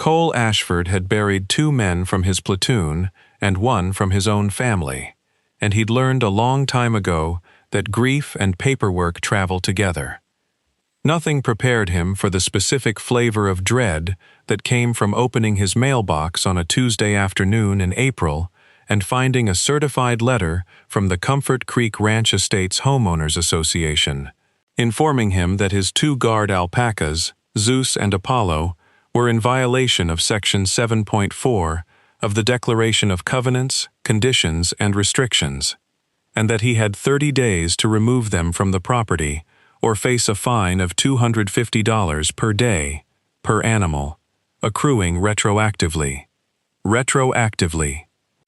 Cole Ashford had buried 2 men from his platoon and 1 from his own family, and he'd learned a long time ago that grief and paperwork travel together. Nothing prepared him for the specific flavor of dread that came from opening his mailbox on a Tuesday afternoon in April and finding a certified letter from the Comfort Creek Ranch Estates Homeowners Association, informing him that his 2 guard alpacas, Zeus and Apollo, were in violation of Section 7.4 of the Declaration of Covenants, Conditions, and Restrictions, and that he had 30 days to remove them from the property or face a fine of $250 per day, per animal, accruing retroactively. Retroactively.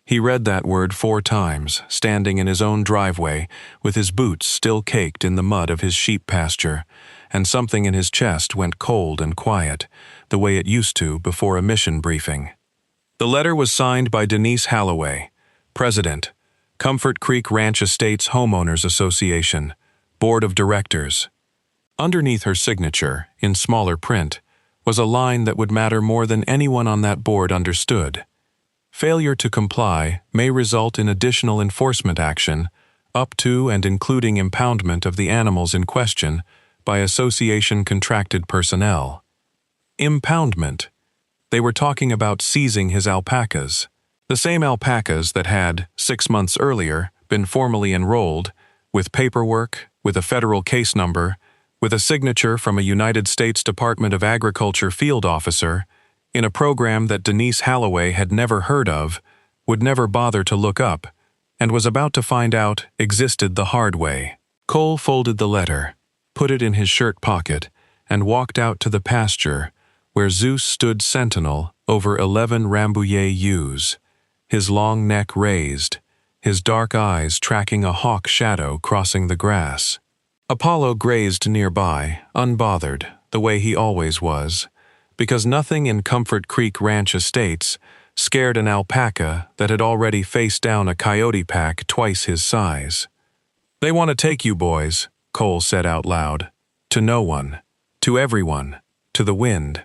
He read that word 4 times, standing in his own driveway, with his boots still caked in the mud of his sheep pasture, and something in his chest went cold and quiet, the way it used to before a mission briefing. The letter was signed by Denise Halloway, President, Comfort Creek Ranch Estates Homeowners Association, Board of Directors. Underneath her signature, in smaller print, was a line that would matter more than anyone on that board understood. Failure to comply may result in additional enforcement action, up to and including impoundment of the animals in question by association-contracted personnel. Impoundment. They were talking about seizing his alpacas. The same alpacas that had, 6 months earlier, been formally enrolled, with paperwork, with a federal case number, with a signature from a United States Department of Agriculture field officer, in a program that Denise Halloway had never heard of, would never bother to look up, and was about to find out existed the hard way. Cole folded the letter, put it in his shirt pocket, and walked out to the pasture, where Zeus stood sentinel over 11 Rambouillet ewes, his long neck raised, his dark eyes tracking a hawk shadow crossing the grass. Apollo grazed nearby, unbothered, the way he always was, because nothing in Comfort Creek Ranch Estates scared an alpaca that had already faced down a coyote pack twice his size. "They want to take you boys," Cole said out loud. "To no one. To everyone. To the wind.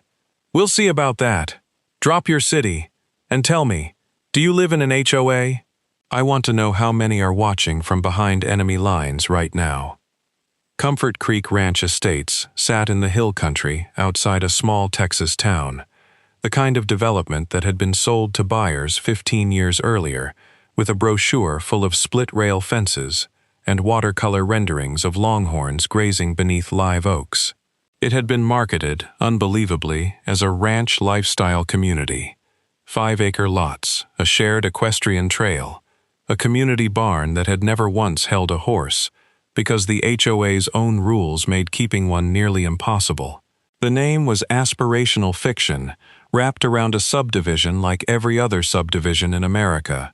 We'll see about that. Drop your city. And tell me, do you live in an HOA? I want to know how many are watching from behind enemy lines right now." Comfort Creek Ranch Estates sat in the hill country outside a small Texas town, the kind of development that had been sold to buyers 15 years earlier, with a brochure full of split-rail fences and watercolor renderings of longhorns grazing beneath live oaks. It had been marketed, unbelievably, as a ranch lifestyle community. 5-acre lots, a shared equestrian trail, a community barn that had never once held a horse, because the HOA's own rules made keeping one nearly impossible. The name was aspirational fiction, wrapped around a subdivision like every other subdivision in America,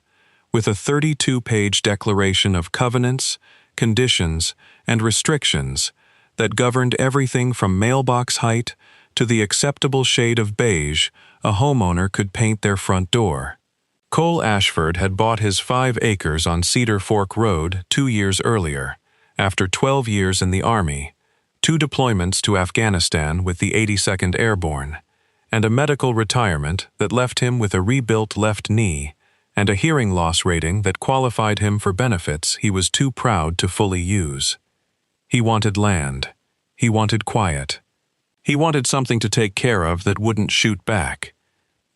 with a 32-page declaration of covenants, conditions, and restrictions that governed everything from mailbox height to the acceptable shade of beige a homeowner could paint their front door. Cole Ashford had bought his 5 acres on Cedar Fork Road 2 years earlier, after 12 years in the Army, 2 deployments to Afghanistan with the 82nd Airborne, and a medical retirement that left him with a rebuilt left knee and a hearing loss rating that qualified him for benefits he was too proud to fully use. He wanted land. He wanted quiet. He wanted something to take care of that wouldn't shoot back.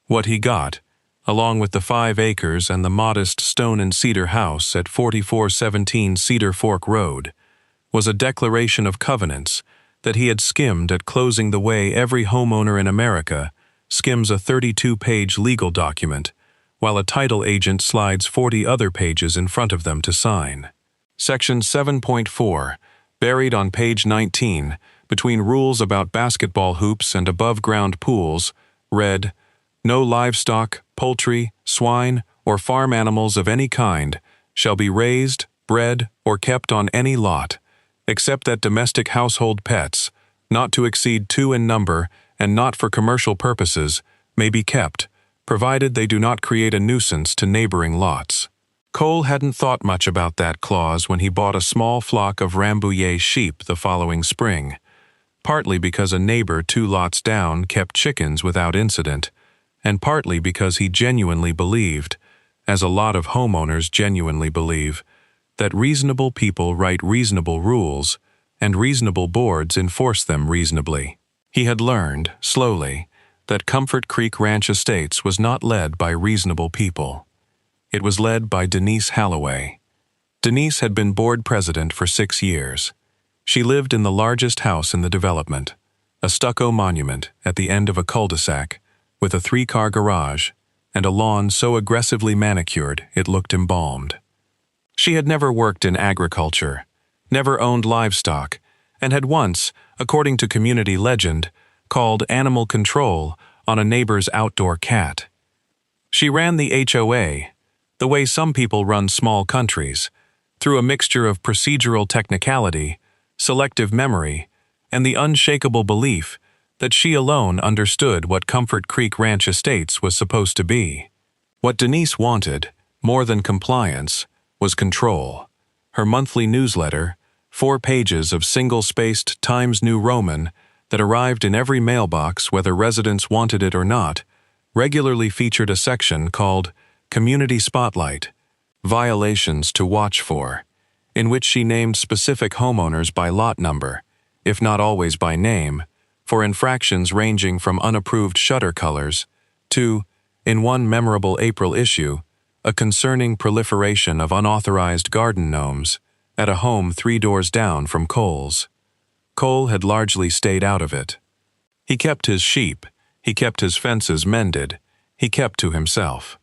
What he got, along with the 5 acres and the modest stone and cedar house at 4417 Cedar Fork Road, was a declaration of covenants that he had skimmed at closing the way every homeowner in America skims a 32-page legal document, while a title agent slides 40 other pages in front of them to sign. Section 7.4, buried on page 19, between rules about basketball hoops and above-ground pools, read, "No livestock, poultry, swine, or farm animals of any kind shall be raised, bred, or kept on any lot, except that domestic household pets, not to exceed 2 in number and not for commercial purposes, may be kept, provided they do not create a nuisance to neighboring lots." Cole hadn't thought much about that clause when he bought a small flock of Rambouillet sheep the following spring, partly because a neighbor 2 lots down kept chickens without incident, and partly because he genuinely believed, as a lot of homeowners genuinely believe, that reasonable people write reasonable rules, and reasonable boards enforce them reasonably. He had learned, slowly, that Comfort Creek Ranch Estates was not led by reasonable people. It was led by Denise Halloway. Denise had been board president for 6 years. She lived in the largest house in the development, a stucco monument at the end of a cul-de-sac, with a 3-car garage, and a lawn so aggressively manicured it looked embalmed. She had never worked in agriculture, never owned livestock, and had once, according to community legend, called animal control on a neighbor's outdoor cat. She ran the HOA, the way some people run small countries, through a mixture of procedural technicality, selective memory, and the unshakable belief that she alone understood what Comfort Creek Ranch Estates was supposed to be. What Denise wanted, more than compliance, was control. Her monthly newsletter, 4 pages of single-spaced Times New Roman that arrived in every mailbox whether residents wanted it or not, regularly featured a section called Community Spotlight, Violations to Watch For, in which she named specific homeowners by lot number, if not always by name, for infractions ranging from unapproved shutter colors to, in one memorable April issue, a concerning proliferation of unauthorized garden gnomes at a home 3 doors down from Cole's. Cole had largely stayed out of it. He kept his sheep, he kept his fences mended, he kept to himself.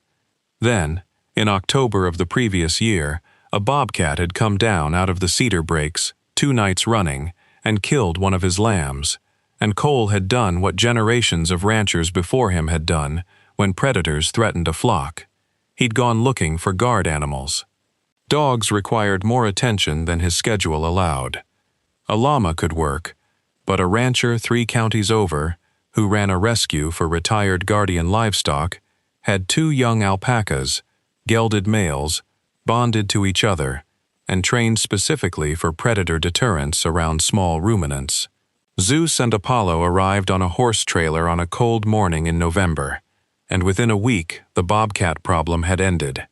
Then, in October of the previous year, a bobcat had come down out of the cedar breaks 2 nights running and killed one of his lambs, and Cole had done what generations of ranchers before him had done when predators threatened a flock. He'd gone looking for guard animals. Dogs required more attention than his schedule allowed. A llama could work, but a rancher 3 counties over, who ran a rescue for retired guardian livestock, had 2 young alpacas, gelded males, bonded to each other, and trained specifically for predator deterrence around small ruminants. Zeus and Apollo arrived on a horse trailer on a cold morning in November, and within a week the bobcat problem had ended.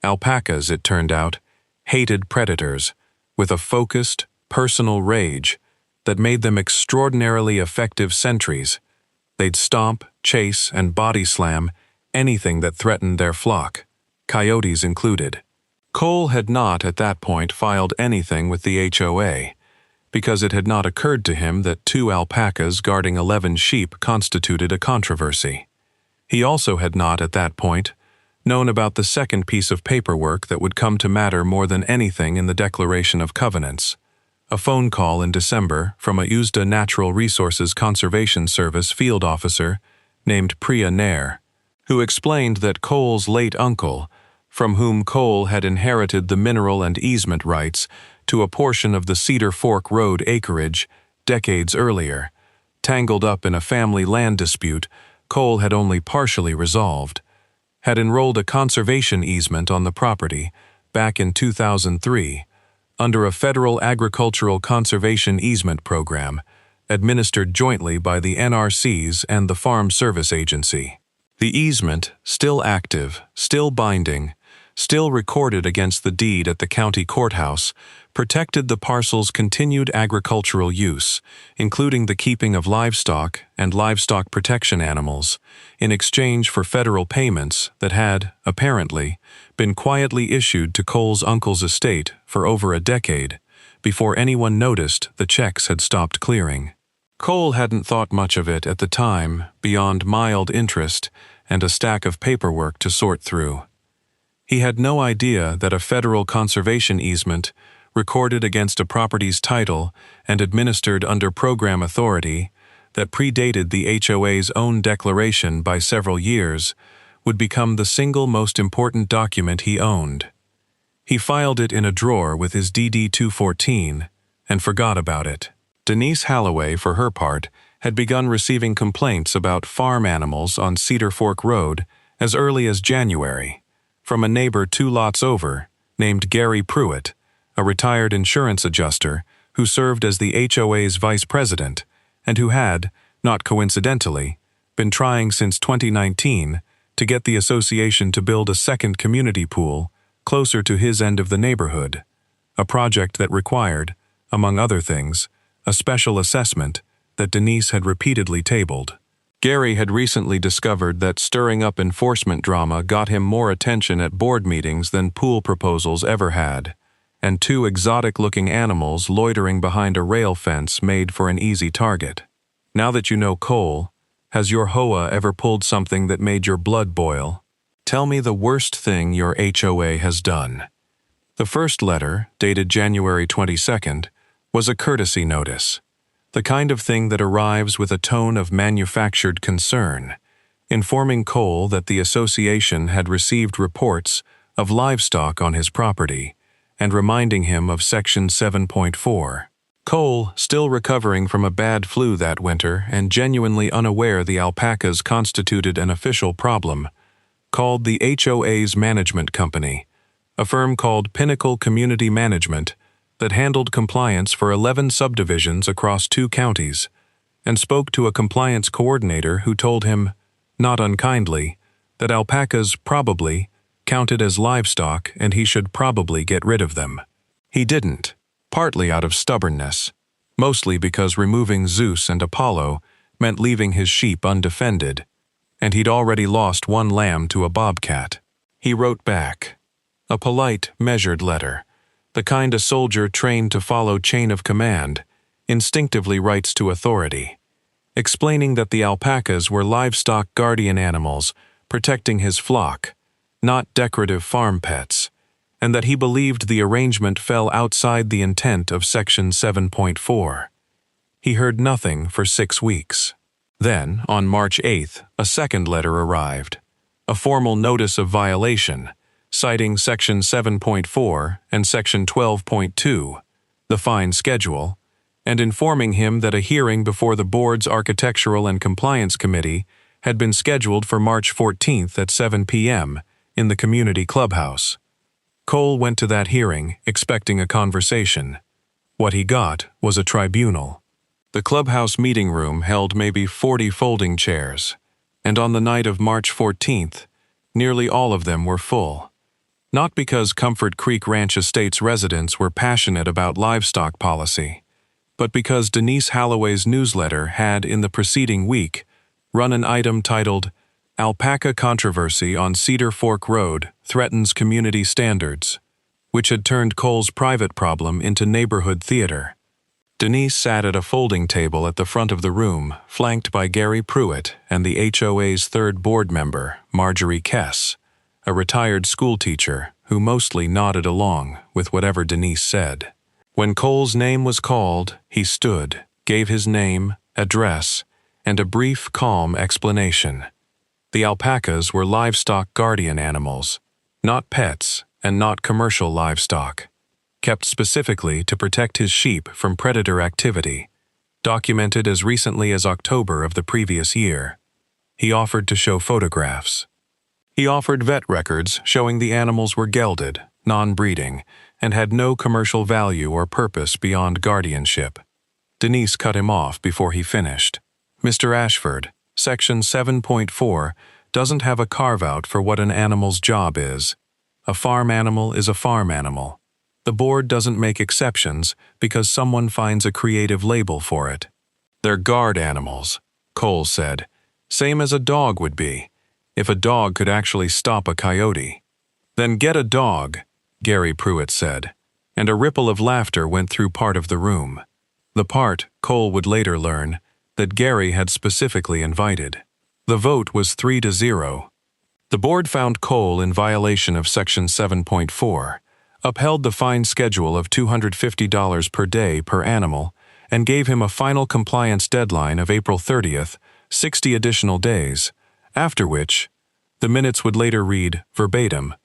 Alpacas, it turned out, hated predators with a focused, personal rage that made them extraordinarily effective sentries. They'd stomp, chase, and body slam anything that threatened their flock, coyotes included. Cole had not at that point filed anything with the HOA, because it had not occurred to him that 2 alpacas guarding 11 sheep constituted a controversy. He also had not at that point known about the second piece of paperwork that would come to matter more than anything in the Declaration of Covenants, a phone call in December from a USDA Natural Resources Conservation Service field officer named Priya Nair, who explained that Cole's late uncle, from whom Cole had inherited the mineral and easement rights to a portion of the Cedar Fork Road acreage decades earlier, tangled up in a family land dispute Cole had only partially resolved, had enrolled a conservation easement on the property back in 2003 under a federal agricultural conservation easement program administered jointly by the NRCs and the Farm Service Agency. The easement, still active, still binding, still recorded against the deed at the county courthouse, protected the parcel's continued agricultural use, including the keeping of livestock and livestock protection animals, in exchange for federal payments that had, apparently, been quietly issued to Cole's uncle's estate for over a decade, before anyone noticed the checks had stopped clearing. Cole hadn't thought much of it at the time, beyond mild interest and a stack of paperwork to sort through. He had no idea that a federal conservation easement, recorded against a property's title and administered under program authority, that predated the HOA's own declaration by several years, would become the single most important document he owned. He filed it in a drawer with his DD-214 and forgot about it. Denise Halloway, for her part, had begun receiving complaints about farm animals on Cedar Fork Road as early as January, from a neighbor 2 lots over, named Gary Pruitt, a retired insurance adjuster who served as the HOA's vice president and who had, not coincidentally, been trying since 2019 to get the association to build a second community pool closer to his end of the neighborhood, a project that required, among other things, a special assessment that Denise had repeatedly tabled. Gary had recently discovered that stirring up enforcement drama got him more attention at board meetings than pool proposals ever had, and two exotic-looking animals loitering behind a rail fence made for an easy target. Now that you know Cole, has your HOA ever pulled something that made your blood boil? Tell me the worst thing your HOA has done. The first letter, dated January 22nd, was a courtesy notice, the kind of thing that arrives with a tone of manufactured concern, informing Cole that the association had received reports of livestock on his property and reminding him of Section 7.4. Cole, still recovering from a bad flu that winter and genuinely unaware the alpacas constituted an official problem, called the HOA's management company, a firm called Pinnacle Community Management that handled compliance for 11 subdivisions across 2 counties, and spoke to a compliance coordinator who told him, not unkindly, that alpacas probably counted as livestock and he should probably get rid of them. He didn't, partly out of stubbornness, mostly because removing Zeus and Apollo meant leaving his sheep undefended, and he'd already lost 1 lamb to a bobcat. He wrote back, a polite, measured letter, the kind a soldier trained to follow chain of command instinctively writes to authority, explaining that the alpacas were livestock guardian animals protecting his flock, not decorative farm pets, and that he believed the arrangement fell outside the intent of Section 7.4. He heard nothing for 6 weeks. Then, on March 8th, a second letter arrived, a formal notice of violation, citing Section 7.4 and Section 12.2, the fine schedule, and informing him that a hearing before the board's Architectural and Compliance Committee had been scheduled for March 14th at 7 p.m. in the community clubhouse. Cole went to that hearing expecting a conversation. What he got was a tribunal. The clubhouse meeting room held maybe 40 folding chairs, and on the night of March 14th, nearly all of them were full. Not because Comfort Creek Ranch Estates residents were passionate about livestock policy, but because Denise Halloway's newsletter had, in the preceding week, run an item titled, Alpaca Controversy on Cedar Fork Road Threatens Community Standards, which had turned Cole's private problem into neighborhood theater. Denise sat at a folding table at the front of the room, flanked by Gary Pruitt and the HOA's third board member, Marjorie Kess, a retired schoolteacher who mostly nodded along with whatever Denise said. When Cole's name was called, he stood, gave his name, address, and a brief, calm explanation. The alpacas were livestock guardian animals, not pets and not commercial livestock, kept specifically to protect his sheep from predator activity, documented as recently as October of the previous year. He offered to show photographs. He offered vet records showing the animals were gelded, non-breeding, and had no commercial value or purpose beyond guardianship. Denise cut him off before he finished. Mr. Ashford, Section 7.4 doesn't have a carve-out for what an animal's job is. A farm animal is a farm animal. The board doesn't make exceptions because someone finds a creative label for it. They're guard animals, Cole said, same as a dog would be, if a dog could actually stop a coyote. Then get a dog, Gary Pruitt said, and a ripple of laughter went through part of the room. The part, Cole would later learn, that Gary had specifically invited. The vote was 3-0. The board found Cole in violation of Section 7.4, upheld the fine schedule of $250 per day per animal, and gave him a final compliance deadline of April 30th, 60 additional days, after which, the minutes would later read, verbatim,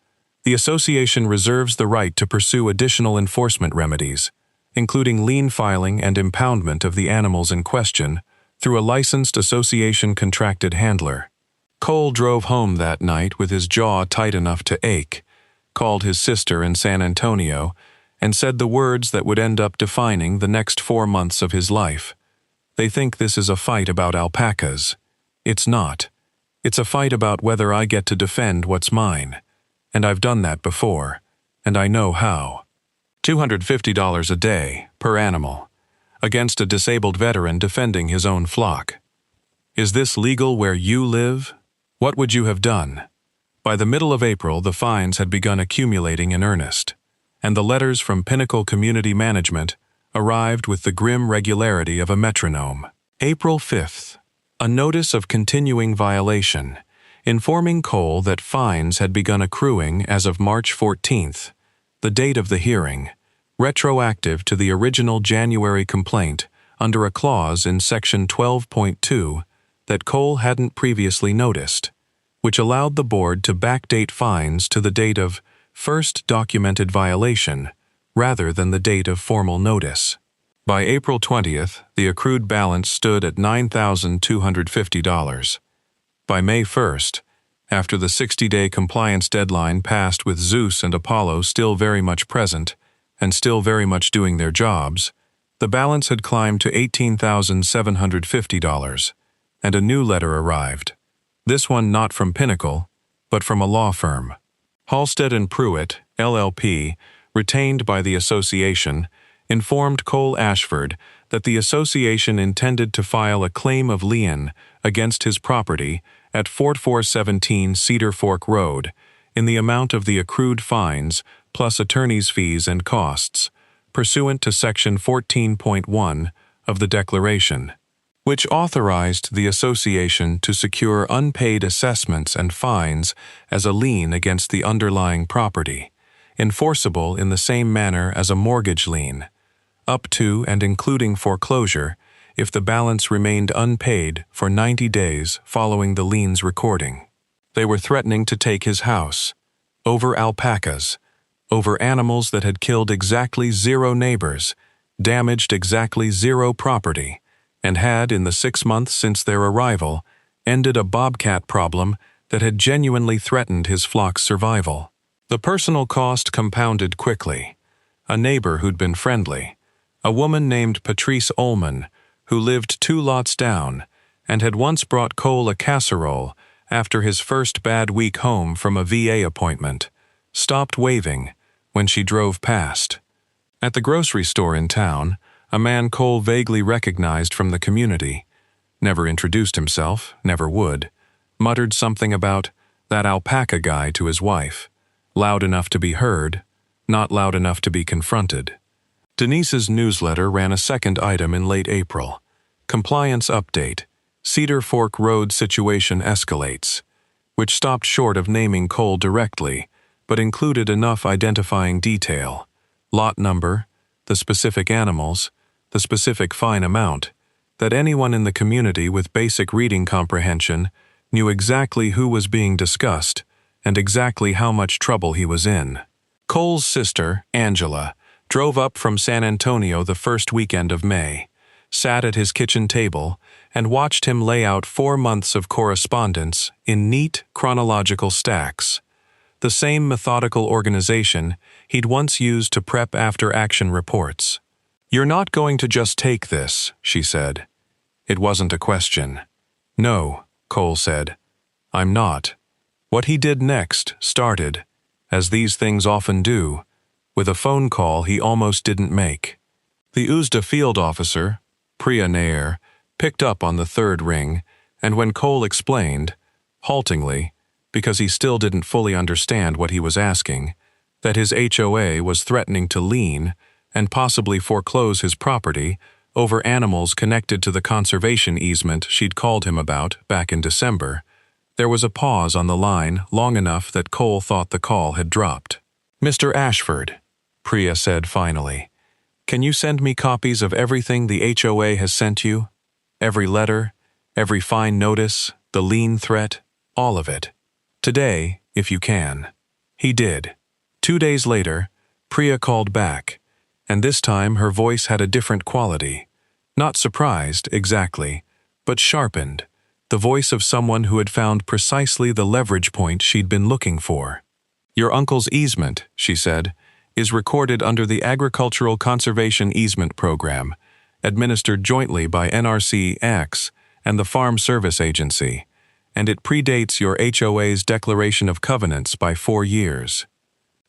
the association reserves the right to pursue additional enforcement remedies, including lien filing and impoundment of the animals in question, through a licensed association contracted handler. Cole drove home that night with his jaw tight enough to ache, called his sister in San Antonio, and said the words that would end up defining the next 4 months of his life. They think this is a fight about alpacas. It's not. It's a fight about whether I get to defend what's mine. And I've done that before, and I know how. $250 a day, per animal, against a disabled veteran defending his own flock. Is this legal where you live? What would you have done? By the middle of April, the fines had begun accumulating in earnest, and the letters from Pinnacle Community Management arrived with the grim regularity of a metronome. April 5th. A notice of continuing violation, informing Cole that fines had begun accruing as of March 14th, the date of the hearing, retroactive to the original January complaint under a clause in Section 12.2 that Cole hadn't previously noticed, which allowed the board to backdate fines to the date of first documented violation rather than the date of formal notice. By April 20th, the accrued balance stood at $9,250. By May 1st, after the 60-day compliance deadline passed with Zeus and Apollo still very much present and still very much doing their jobs, the balance had climbed to $18,750, and a new letter arrived. This one not from Pinnacle, but from a law firm. Halstead and Pruitt, LLP, retained by the association, informed Cole Ashford that the association intended to file a claim of lien against his property at 4417 Cedar Fork Road in the amount of the accrued fines plus attorney's fees and costs, pursuant to Section 14.1 of the Declaration, which authorized the association to secure unpaid assessments and fines as a lien against the underlying property, enforceable in the same manner as a mortgage lien, up to and including foreclosure if the balance remained unpaid for 90 days following the lien's recording. They were threatening to take his house, over alpacas, over animals that had killed exactly 0 neighbors, damaged exactly 0 property, and had, in the 6 months since their arrival, ended a bobcat problem that had genuinely threatened his flock's survival. The personal cost compounded quickly. A neighbor who'd been friendly, a woman named Patrice Ullman, who lived 2 lots down and had once brought Cole a casserole after his first bad week home from a VA appointment, stopped waving when she drove past. At the grocery store in town, a man Cole vaguely recognized from the community, never introduced himself, never would, muttered something about that alpaca guy to his wife, loud enough to be heard, not loud enough to be confronted. Denise's newsletter ran a second item in late April. Compliance update. Cedar Fork Road situation escalates, which stopped short of naming Cole directly, but included enough identifying detail. Lot number, the specific animals, the specific fine amount, that anyone in the community with basic reading comprehension knew exactly who was being discussed and exactly how much trouble he was in. Cole's sister, Angela, drove up from San Antonio the first weekend of May, sat at his kitchen table, and watched him lay out 4 months of correspondence in neat, chronological stacks, the same methodical organization he'd once used to prep after-action reports. "You're not going to just take this," she said. It wasn't a question. "No," Cole said. "I'm not." What he did next started, as these things often do, with a phone call he almost didn't make. The USDA field officer, Priya Nair, picked up on the 3rd ring, and when Cole explained, haltingly, because he still didn't fully understand what he was asking, that his HOA was threatening to lien and possibly foreclose his property over animals connected to the conservation easement she'd called him about back in December, there was a pause on the line long enough that Cole thought the call had dropped. "Mr. Ashford," Priya said finally, "can you send me copies of everything the HOA has sent you? Every letter, every fine notice, the lien threat, all of it. Today, if you can." He did. 2 days later, Priya called back, and this time her voice had a different quality. Not surprised, exactly, but sharpened, the voice of someone who had found precisely the leverage point she'd been looking for. "Your uncle's easement," she said, "is recorded under the Agricultural Conservation Easement Program, administered jointly by NRC X and the Farm Service Agency, and it predates your HOA's Declaration of Covenants by 4 years.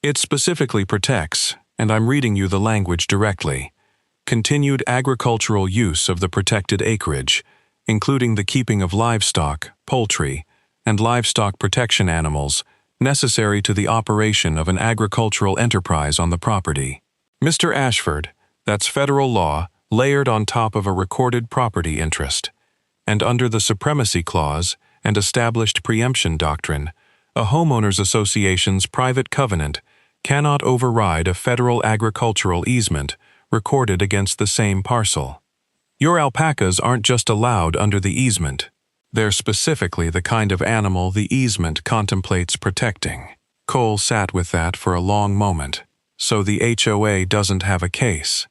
It specifically protects, and I'm reading you the language directly, continued agricultural use of the protected acreage, including the keeping of livestock, poultry, and livestock protection animals necessary to the operation of an agricultural enterprise on the property. Mr. Ashford, that's federal law layered on top of a recorded property interest. And under the Supremacy Clause and established preemption doctrine, a homeowners association's private covenant cannot override a federal agricultural easement recorded against the same parcel. Your alpacas aren't just allowed under the easement. They're specifically the kind of animal the easement contemplates protecting. Cole sat with that for a long moment. So the HOA doesn't have a case.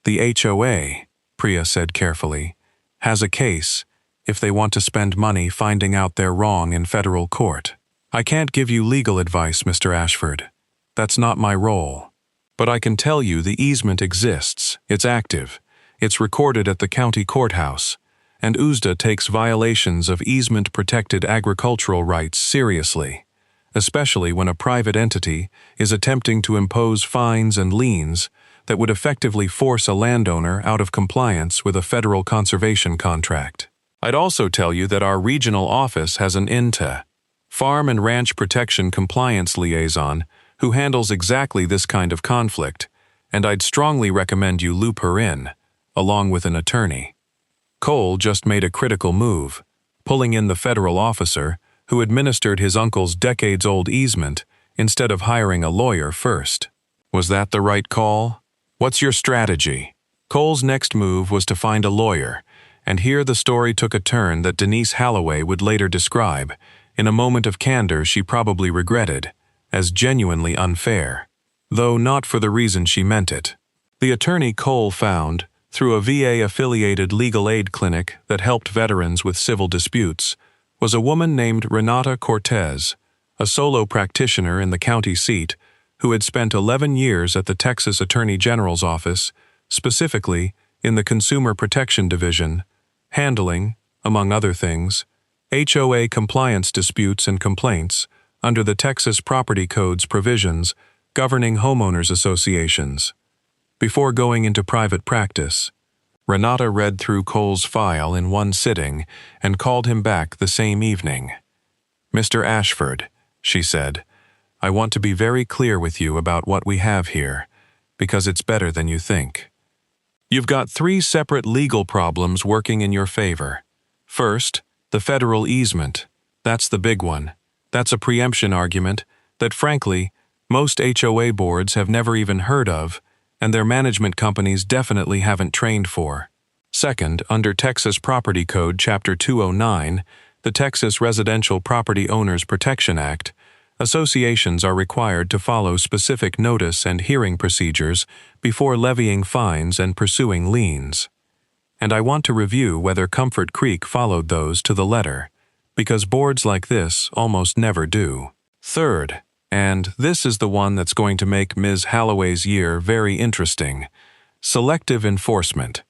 The HOA, Priya said carefully, has a case if they want to spend money finding out they're wrong in federal court. I can't give you legal advice, Mr. Ashford. That's not my role. But I can tell you the easement exists, it's active, it's recorded at the county courthouse, and USDA takes violations of easement-protected agricultural rights seriously, especially when a private entity is attempting to impose fines and liens that would effectively force a landowner out of compliance with a federal conservation contract. I'd also tell you that our regional office has an INTA, Farm and Ranch Protection Compliance Liaison, who handles exactly this kind of conflict, and I'd strongly recommend you loop her in, along with an attorney. Cole just made a critical move, pulling in the federal officer who administered his uncle's decades-old easement instead of hiring a lawyer first. Was that the right call? What's your strategy? Cole's next move was to find a lawyer, and here the story took a turn that Denise Halloway would later describe, in a moment of candor she probably regretted, as genuinely unfair, though not for the reason she meant it. The attorney Cole found, through a VA-affiliated legal aid clinic that helped veterans with civil disputes, was a woman named Renata Cortez, a solo practitioner in the county seat who had spent 11 years at the Texas Attorney General's office, specifically in the Consumer Protection Division, handling, among other things, HOA compliance disputes and complaints under the Texas Property Code's provisions governing homeowners associations. Before going into private practice, Renata read through Cole's file in one sitting and called him back the same evening. "Mr. Ashford," she said, "I want to be very clear with you about what we have here, because it's better than you think. You've got 3 separate legal problems working in your favor. First, the federal easement. That's the big one. That's a preemption argument that, frankly, most HOA boards have never even heard of, and their management companies definitely haven't trained for. Second, under Texas Property Code Chapter 209, the Texas Residential Property Owners Protection Act, associations are required to follow specific notice and hearing procedures before levying fines and pursuing liens. And I want to review whether Comfort Creek followed those to the letter, because boards like this almost never do. Third, and this is the one that's going to make Ms. Halloway's year very interesting, selective enforcement.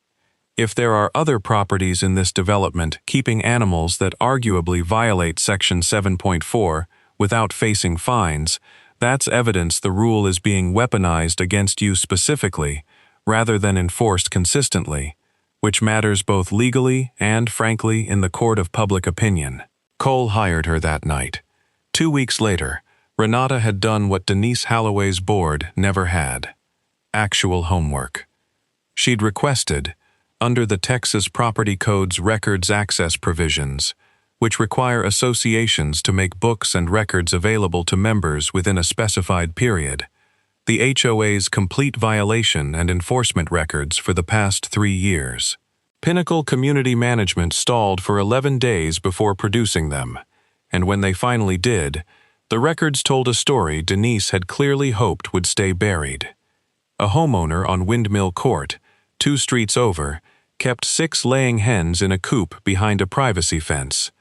If there are other properties in this development keeping animals that arguably violate Section 7.4 without facing fines, that's evidence the rule is being weaponized against you specifically, rather than enforced consistently, which matters both legally and, frankly, in the court of public opinion. Cole hired her that night. 2 weeks later, Renata had done what Denise Halloway's board never had: actual homework. She'd requested, under the Texas Property Code's records access provisions, which require associations to make books and records available to members within a specified period, the HOA's complete violation and enforcement records for the past 3 years. Pinnacle Community Management stalled for 11 days before producing them, and when they finally did, the records told a story Denise had clearly hoped would stay buried. A homeowner on Windmill Court, 2 streets over, kept 6 laying hens in a coop behind a privacy fence,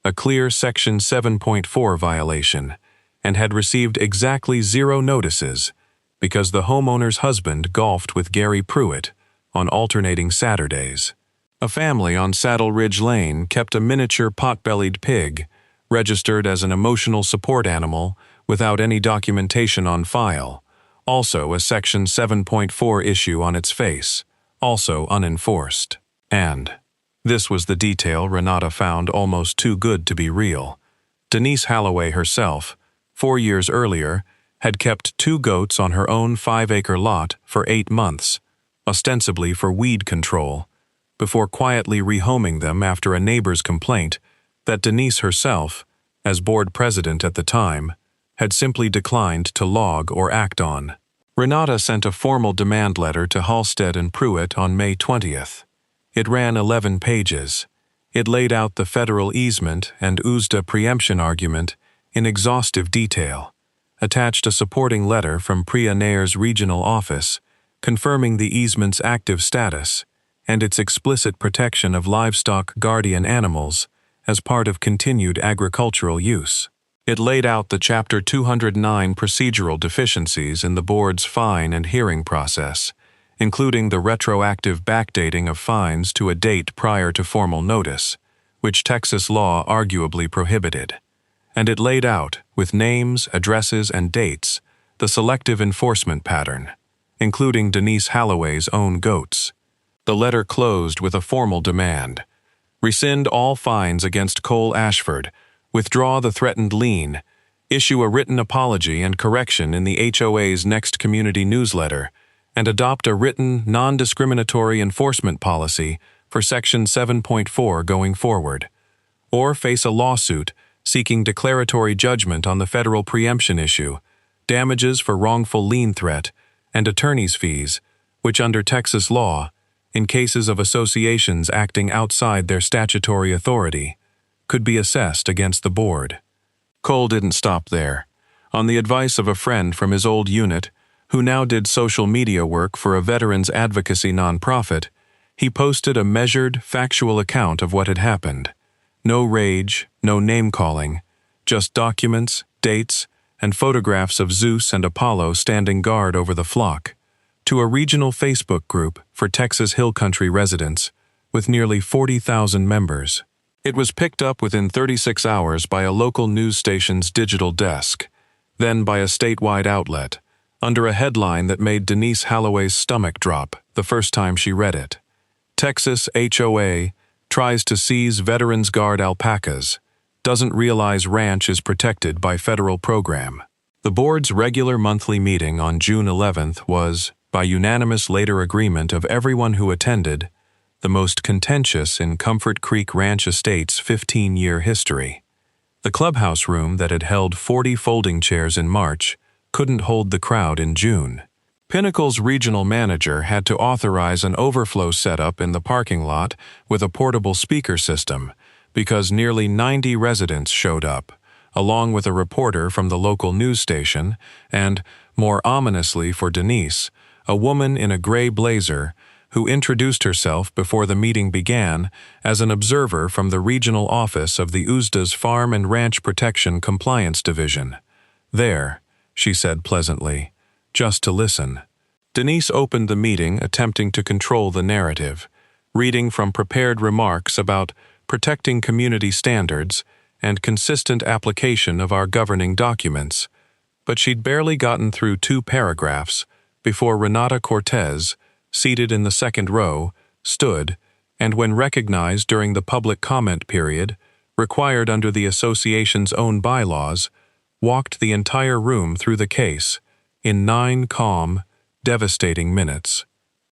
a clear Section 7.4 violation, and had received exactly 0 notices because the homeowner's husband golfed with Gary Pruitt on alternating Saturdays. A family on Saddle Ridge Lane kept a miniature pot-bellied pig, registered as an emotional support animal without any documentation on file, also a Section 7.4 issue on its face, also unenforced. And this was the detail Renata found almost too good to be real. Denise Halloway herself, 4 years earlier, had kept 2 goats on her own 5-acre lot for 8 months, ostensibly for weed control, before quietly rehoming them after a neighbor's complaint that Denise herself, as board president at the time, had simply declined to log or act on. Renata sent a formal demand letter to Halstead and Pruitt on May 20th. It ran 11 pages. It laid out the federal easement and USDA preemption argument in exhaustive detail, attached a supporting letter from Priya Nair's regional office, confirming the easement's active status and its explicit protection of livestock guardian animals as part of continued agricultural use. It laid out the Chapter 209 procedural deficiencies in the board's fine and hearing process, including the retroactive backdating of fines to a date prior to formal notice, which Texas law arguably prohibited. And it laid out, with names, addresses, and dates, the selective enforcement pattern, including Denise Halloway's own goats. The letter closed with a formal demand: rescind all fines against Cole Ashford, withdraw the threatened lien, issue a written apology and correction in the HOA's next community newsletter, and adopt a written, non-discriminatory enforcement policy for Section 7.4 going forward, or face a lawsuit seeking declaratory judgment on the federal preemption issue, damages for wrongful lien threat, and attorney's fees, which under Texas law, in cases of associations acting outside their statutory authority, could be assessed against the board. Cole didn't stop there. On the advice of a friend from his old unit, who now did social media work for a veterans advocacy nonprofit, he posted a measured, factual account of what had happened. No rage, no name-calling, just documents, dates, and photographs of Zeus and Apollo standing guard over the flock, to a regional Facebook group for Texas Hill Country residents, with nearly 40,000 members. It was picked up within 36 hours by a local news station's digital desk, then by a statewide outlet, under a headline that made Denise Halloway's stomach drop the first time she read it. Texas HOA tries to seize Veterans Guard alpacas, doesn't realize ranch is protected by federal program. The board's regular monthly meeting on June 11th was, by unanimous later agreement of everyone who attended, the most contentious in Comfort Creek Ranch Estate's 15-year history. The clubhouse room that had held 40 folding chairs in March couldn't hold the crowd in June. Pinnacle's regional manager had to authorize an overflow setup in the parking lot with a portable speaker system because nearly 90 residents showed up, along with a reporter from the local news station and, more ominously for Denise, a woman in a gray blazer who introduced herself before the meeting began as an observer from the regional office of the USDA's Farm and Ranch Protection Compliance Division. There, she said pleasantly, just to listen. Denise opened the meeting attempting to control the narrative, reading from prepared remarks about protecting community standards and consistent application of our governing documents, but she'd barely gotten through 2 paragraphs before Renata Cortez, seated in the second row, stood, and when recognized during the public comment period, required under the association's own bylaws, walked the entire room through the case in 9 calm, devastating minutes.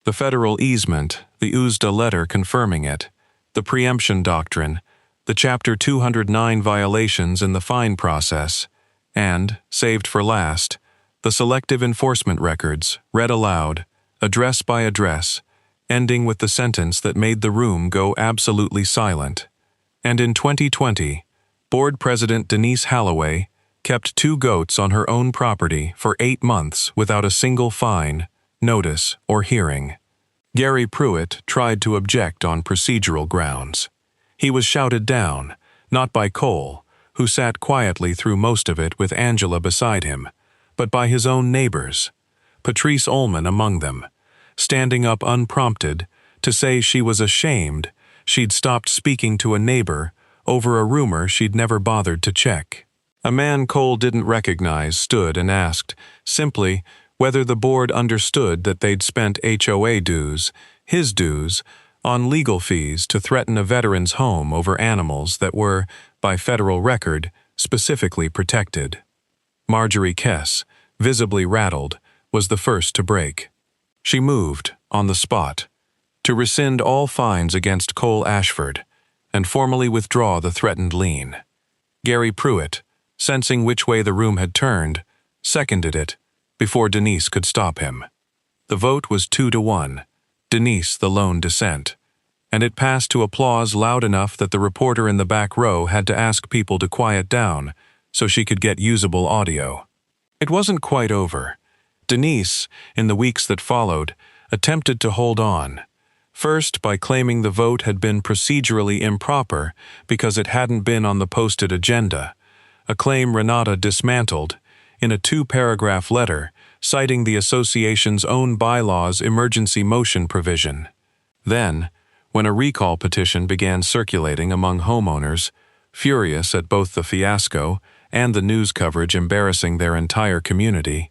The federal easement, the USDA letter confirming it, the preemption doctrine, the Chapter 209 violations in the fine process, and, saved for last, the selective enforcement records, read aloud, address by address, ending with the sentence that made the room go absolutely silent. And in 2020, Board President Denise Halloway kept 2 goats on her own property for 8 months without a single fine, notice, or hearing. Gary Pruitt tried to object on procedural grounds. He was shouted down, not by Cole, who sat quietly through most of it with Angela beside him, but by his own neighbors, Patrice Ullman among them, standing up unprompted to say she was ashamed she'd stopped speaking to a neighbor over a rumor she'd never bothered to check. A man Cole didn't recognize stood and asked, simply, whether the board understood that they'd spent HOA dues, his dues, on legal fees to threaten a veteran's home over animals that were, by federal record, specifically protected. Marjorie Kess, visibly rattled, was the first to break. She moved, on the spot, to rescind all fines against Cole Ashford and formally withdraw the threatened lien. Gary Pruitt, sensing which way the room had turned, seconded it before Denise could stop him. The vote was 2-1, Denise the lone dissent, and it passed to applause loud enough that the reporter in the back row had to ask people to quiet down so she could get usable audio. It wasn't quite over. Denise, in the weeks that followed, attempted to hold on, first by claiming the vote had been procedurally improper because it hadn't been on the posted agenda, a claim Renata dismantled in a 2-paragraph letter citing the association's own bylaws emergency motion provision. Then, when a recall petition began circulating among homeowners, furious at both the fiasco and the news coverage embarrassing their entire community,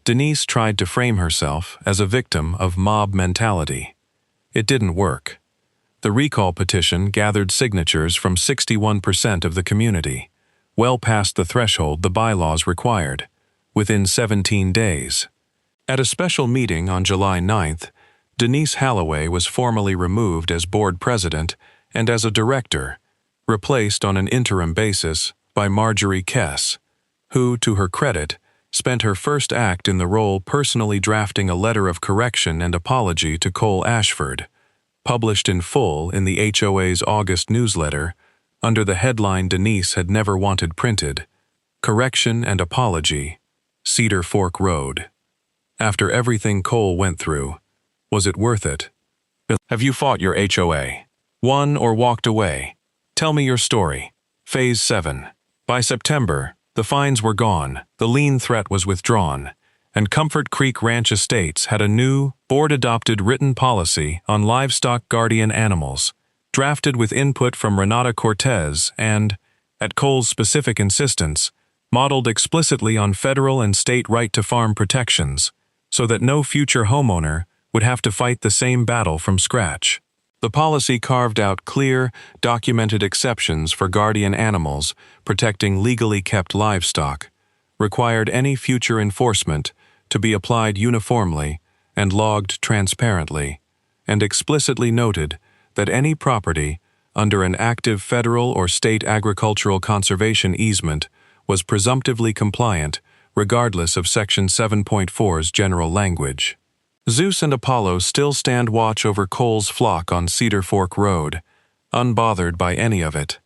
Denise tried to frame herself as a victim of mob mentality. It didn't work. The recall petition gathered signatures from 61% of the community, well past the threshold the bylaws required, within 17 days. At a special meeting on July 9th, Denise Halloway was formally removed as board president and as a director, replaced on an interim basis by Marjorie Kess, who, to her credit, spent her first act in the role personally drafting a letter of correction and apology to Cole Ashford, published in full in the HOA's August newsletter, under the headline Denise had never wanted printed, Correction and Apology, Cedar Fork Road. After everything Cole went through, was it worth it? Have you fought your HOA? Won or walked away? Tell me your story. Phase 7. By September, the fines were gone, the lien threat was withdrawn, and Comfort Creek Ranch Estates had a new, board-adopted written policy on livestock guardian animals, drafted with input from Renata Cortez and, at Cole's specific insistence, modeled explicitly on federal and state right-to-farm protections, so that no future homeowner would have to fight the same battle from scratch. The policy carved out clear, documented exceptions for guardian animals protecting legally kept livestock, required any future enforcement to be applied uniformly and logged transparently, and explicitly noted that any property under an active federal or state agricultural conservation easement was presumptively compliant regardless of Section 7.4's general language. Zeus and Apollo still stand watch over Cole's flock on Cedar Fork Road, unbothered by any of it,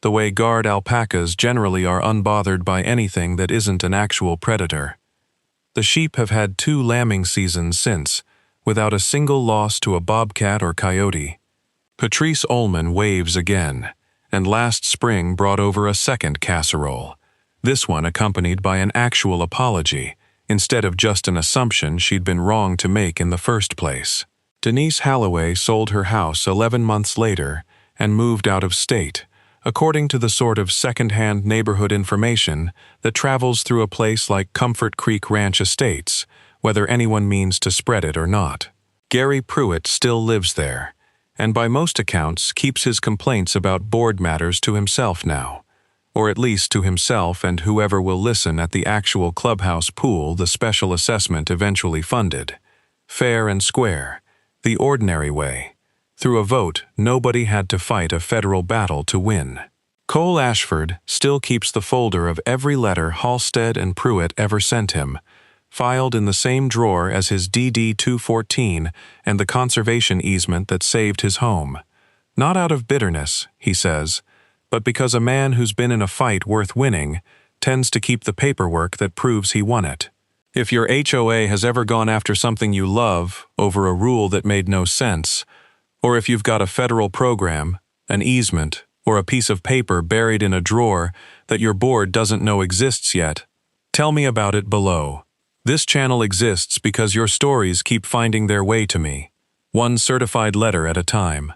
the way guard alpacas generally are unbothered by anything that isn't an actual predator. The sheep have had 2 lambing seasons since, without a single loss to a bobcat or coyote. Patrice Ullman waves again, and last spring brought over a second casserole, this one accompanied by an actual apology, instead of just an assumption she'd been wrong to make in the first place. Denise Halloway sold her house 11 months later and moved out of state, according to the sort of second-hand neighborhood information that travels through a place like Comfort Creek Ranch Estates, whether anyone means to spread it or not. Gary Pruitt still lives there, and by most accounts keeps his complaints about board matters to himself now, or at least to himself and whoever will listen at the actual clubhouse pool the special assessment eventually funded. Fair and square, the ordinary way. Through a vote, nobody had to fight a federal battle to win. Cole Ashford still keeps the folder of every letter Halstead and Pruitt ever sent him, filed in the same drawer as his DD-214 and the conservation easement that saved his home. Not out of bitterness, he says, but because a man who's been in a fight worth winning tends to keep the paperwork that proves he won it. If your HOA has ever gone after something you love over a rule that made no sense, or if you've got a federal program, an easement, or a piece of paper buried in a drawer that your board doesn't know exists yet, tell me about it below. This channel exists because your stories keep finding their way to me. one certified letter at a time.